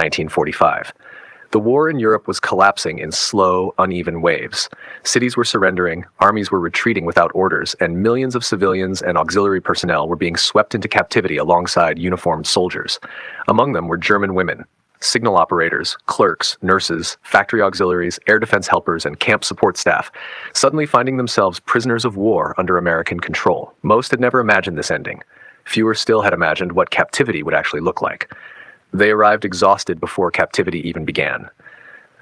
1945. The war in Europe was collapsing in slow, uneven waves. Cities were surrendering, armies were retreating without orders, and millions of civilians and auxiliary personnel were being swept into captivity alongside uniformed soldiers. Among them were German women, signal operators, clerks, nurses, factory auxiliaries, air defense helpers, and camp support staff, suddenly finding themselves prisoners of war under American control. Most had never imagined this ending. Fewer still had imagined what captivity would actually look like. They arrived exhausted before captivity even began.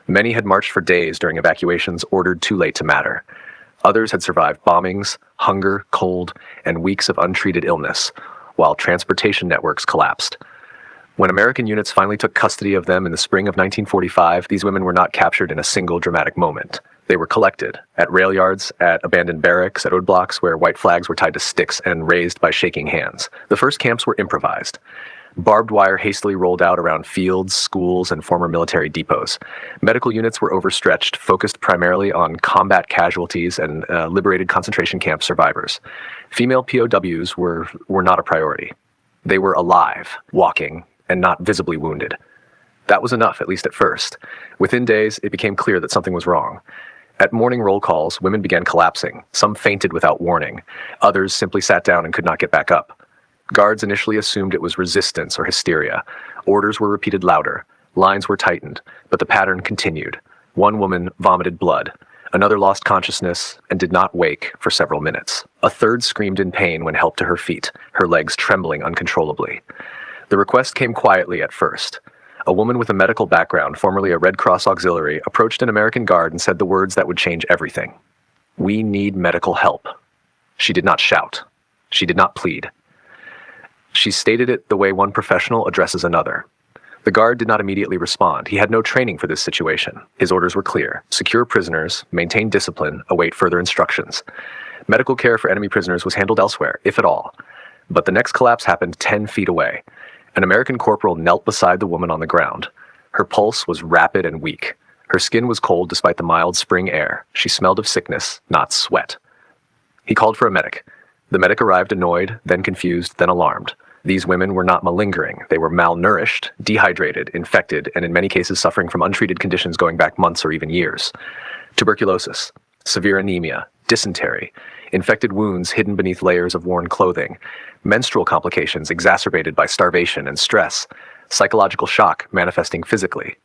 Many had marched for days during evacuations ordered too late to matter. Others had survived bombings, hunger, cold, and weeks of untreated illness, while transportation networks collapsed. When American units finally took custody of them in the spring of 1945, these women were not captured in a single dramatic moment. They were collected at rail yards, at abandoned barracks, at roadblocks where white flags were tied to sticks and raised by shaking hands. The first camps were improvised. Barbed wire hastily rolled out around fields, schools, and former military depots. Medical units were overstretched, focused primarily on combat casualties and liberated concentration camp survivors. Female POWs were not a priority. They were alive, walking, and not visibly wounded. That was enough, at least at first. Within days, it became clear that something was wrong. At morning roll calls, women began collapsing. Some fainted without warning. Others simply sat down and could not get back up. Guards initially assumed it was resistance or hysteria. Orders were repeated louder. Lines were tightened, but the pattern continued. One woman vomited blood. Another lost consciousness and did not wake for several minutes. A third screamed in pain when helped to her feet, her legs trembling uncontrollably. The request came quietly at first. A woman with a medical background, formerly a Red Cross auxiliary, approached an American guard and said the words that would change everything. "We need medical help." She did not shout. She did not plead. She stated it the way one professional addresses another. The guard did not immediately respond. He had no training for this situation. His orders were clear: secure prisoners, maintain discipline, await further instructions. Medical care for enemy prisoners was handled elsewhere, if at all. But the next collapse happened 10 feet away. An American corporal knelt beside the woman on the ground. Her pulse was rapid and weak. Her skin was cold despite the mild spring air. She smelled of sickness, not sweat. He called for a medic. The medic arrived annoyed, then confused, then alarmed. These women were not malingering. They were malnourished, dehydrated, infected, and in many cases suffering from untreated conditions going back months or even years. Tuberculosis, severe anemia, dysentery, infected wounds hidden beneath layers of worn clothing, menstrual complications exacerbated by starvation and stress, psychological shock manifesting physically.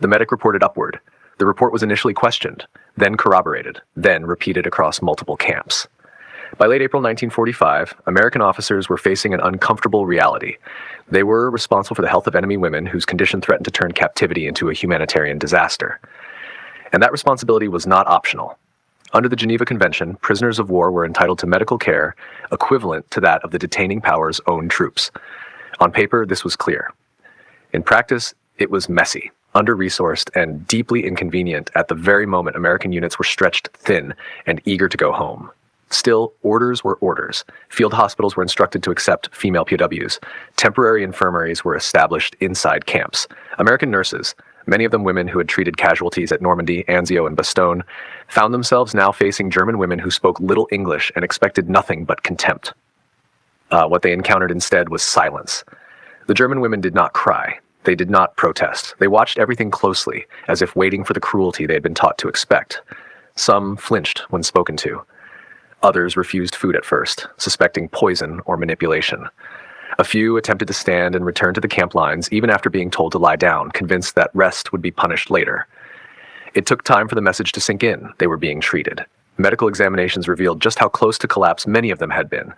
The medic reported upward. The report was initially questioned, then corroborated, then repeated across multiple camps. By late April 1945, American officers were facing an uncomfortable reality. They were responsible for the health of enemy women whose condition threatened to turn captivity into a humanitarian disaster. And that responsibility was not optional. Under the Geneva Convention, prisoners of war were entitled to medical care equivalent to that of the detaining power's own troops. On paper, this was clear. In practice, it was messy, under-resourced, and deeply inconvenient at the very moment American units were stretched thin and eager to go home. Still, orders were orders. Field hospitals were instructed to accept female POWs. Temporary infirmaries were established inside camps. American nurses, many of them women who had treated casualties at Normandy, Anzio, and Bastogne, found themselves now facing German women who spoke little English and expected nothing but contempt. What they encountered instead was silence. The German women did not cry. They did not protest. They watched everything closely, as if waiting for the cruelty they had been taught to expect. Some flinched when spoken to. Others refused food at first, suspecting poison or manipulation. A few attempted to stand and return to the camp lines even after being told to lie down, convinced that rest would be punished later. It took time for the message to sink in. They were being treated. Medical examinations revealed just how close to collapse many of them had been.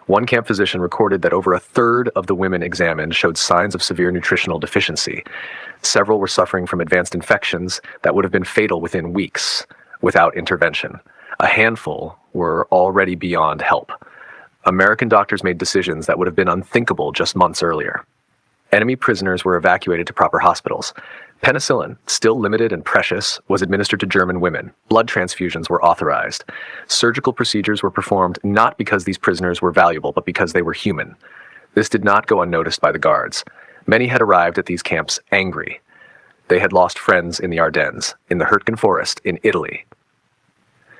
One camp physician recorded that over a third of the women examined showed signs of severe nutritional deficiency. Several were suffering from advanced infections that would have been fatal within weeks without intervention. A handful were already beyond help. American doctors made decisions that would have been unthinkable just months earlier. Enemy prisoners were evacuated to proper hospitals. Penicillin, still limited and precious, was administered to German women. Blood transfusions were authorized. Surgical procedures were performed not because these prisoners were valuable, but because they were human. This did not go unnoticed by the guards. Many had arrived at these camps angry. They had lost friends in the Ardennes, in the Hurtgen Forest, in Italy.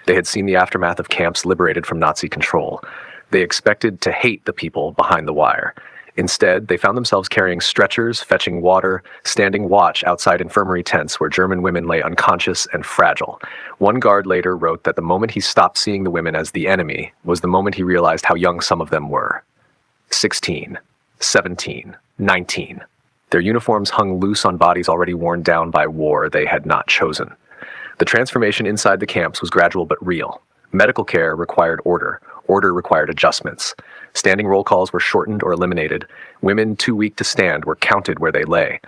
They had seen the aftermath of camps liberated from Nazi control. They expected to hate the people behind the wire. Instead, they found themselves carrying stretchers, fetching water, standing watch outside infirmary tents where German women lay unconscious and fragile. One guard later wrote that the moment he stopped seeing the women as the enemy was the moment he realized how young some of them were. 16, 17, 19. Their uniforms hung loose on bodies already worn down by war they had not chosen. The transformation inside the camps was gradual but real. Medical care required order. Order required adjustments. Standing roll calls were shortened or eliminated. Women too weak to stand were counted where they lay.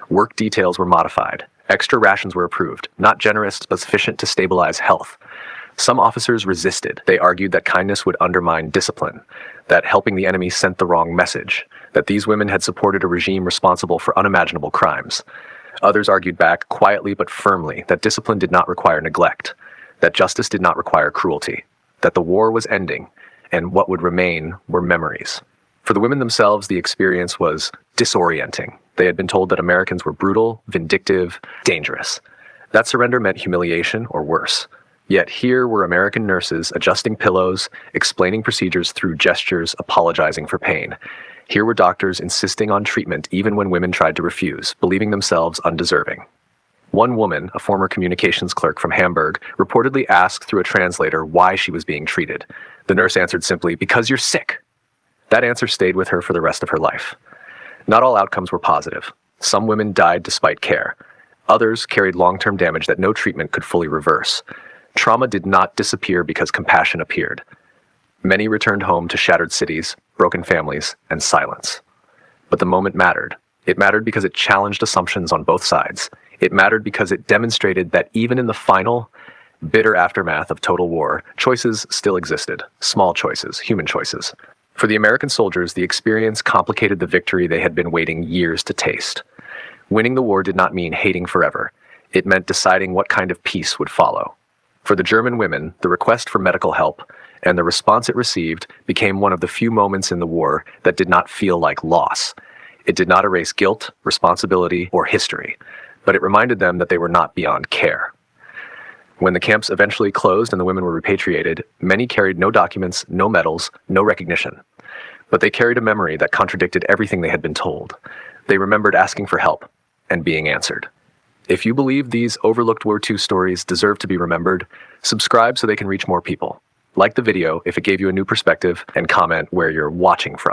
Work details were modified. Extra rations were approved, not generous but sufficient to stabilize health. Some officers resisted. They argued that kindness would undermine discipline, that helping the enemy sent the wrong message, that these women had supported a regime responsible for unimaginable crimes. Others argued back quietly but firmly that discipline did not require neglect, that justice did not require cruelty, that the war was ending, and what would remain were memories. For the women themselves, the experience was disorienting. They had been told that Americans were brutal, vindictive, dangerous. That surrender meant humiliation or worse. Yet here were American nurses adjusting pillows, explaining procedures through gestures, apologizing for pain. Here were doctors insisting on treatment even when women tried to refuse, believing themselves undeserving. One woman, a former communications clerk from Hamburg, reportedly asked through a translator why she was being treated. The nurse answered simply, "Because you're sick." That answer stayed with her for the rest of her life. Not all outcomes were positive. Some women died despite care. Others carried long-term damage that no treatment could fully reverse. Trauma did not disappear because compassion appeared. Many returned home to shattered cities, broken families, and silence. But the moment mattered. It mattered because it challenged assumptions on both sides. It mattered because it demonstrated that even in the final, bitter aftermath of total war, choices still existed. Small choices, human choices. For the American soldiers, the experience complicated the victory they had been waiting years to taste. Winning the war did not mean hating forever. It meant deciding what kind of peace would follow. For the German women, the request for medical help and the response it received became one of the few moments in the war that did not feel like loss. It did not erase guilt, responsibility, or history, but it reminded them that they were not beyond care. When the camps eventually closed and the women were repatriated, many carried no documents, no medals, no recognition. But they carried a memory that contradicted everything they had been told. They remembered asking for help and being answered. If you believe these overlooked World War II stories deserve to be remembered, subscribe so they can reach more people. Like the video if it gave you a new perspective, and comment where you're watching from.